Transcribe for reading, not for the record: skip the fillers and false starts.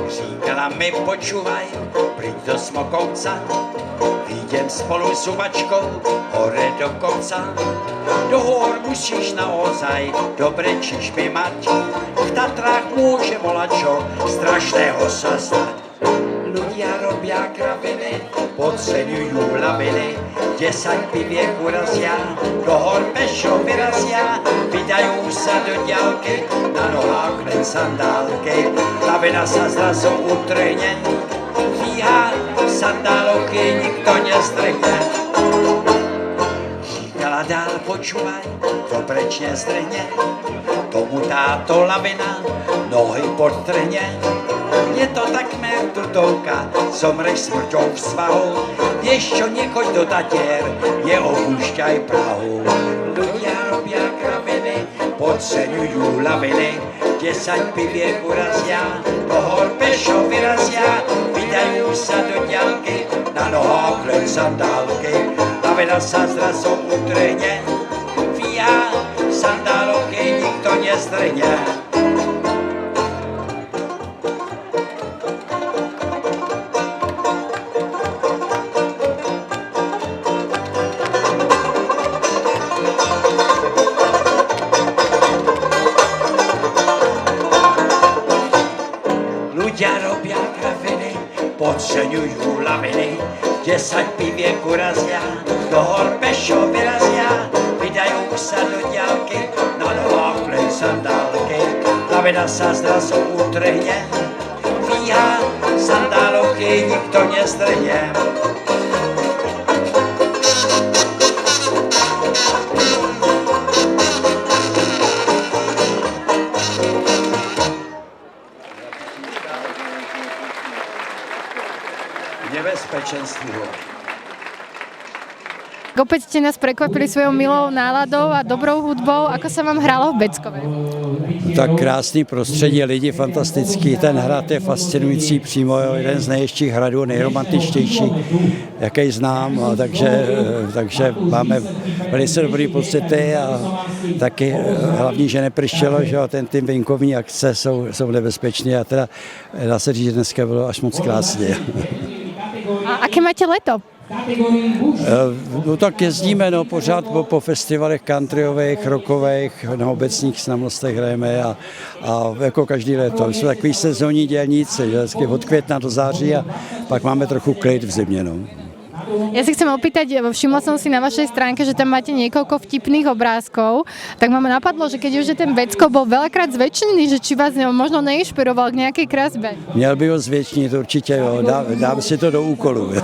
Říkala mi počúvaj, príď do Smokovca, idem spolu s Uvačkou hore do kopca. Do hor musíš naozaj dobre čižmy mať, v Tatrách môže volačo strašného sa stať. Ľudia robia kraviny, podceňujú laviny, 10 piviek urazia, do hor pešo vyrazia, vydajú sa do ďalky, na nohách len sandálky, lavina sa zrazu utrhne, fíha, sandálovky nikto nestrhne. Říkala dál, počúvaj, to preč nezdrhne, tomu táto lavina nohy podtrhne. Je to takmer tutovka, somreš smrťou v svahu, vieš čo, nechoď do Tatier, neopúšťaj Prahu. Ľudia robia kraviny, podceňujú laviny, 10 piviek urazia, do hor pešo vyrazia, vydajú sa do ďalky, na nohách len sandálky, lavina sa zrazu utrhne, fíha, sandálovky nikto nestrhne. Ľudia robia kraviny, podceňujú laviny, 10 piviek urazia, do hor pešo vyrazia, vydajú sa do ďalky, na nohách len sandálky, lavina sa zrazu utrhne, fíha, sandálovky nikto nestrhne. Nebezpečenství. Opäť ste nás prekvapili svojou milou náladou a dobrou hudbou. Ako sa vám hralo v Beckove? Tak krásný prostředí, lidi fantastický, ten hrad je fascinující, přímo jeden z nejhezčích hradů, nejromantičtější, jaký znám, takže máme velice dobrý pocity a taky hlavní, že nepršelo, že ty venkovní akce jsou nebezpečné a teda dá se říct, že dneska bylo až moc krásně. A aké máte leto? No tak jezdíme pořád po festivalech countryových, rockových, na obecních slavnostech hrajeme a jako každý léto. Jsme takový sezónní dělníci, že od května do září a pak máme trochu klid v zimě. No. Ja si chcem opýtať, všimla som si na vašej stránke, že tam máte niekoľko vtipných obrázkov, tak ma napadlo, že keď už je ten Beckov bol veľakrát zväčšený, že či vás možno neinšpiroval k nejakej kresbe. Měl by ho zvětšnit určitě, jo. Dám si to do úkolu.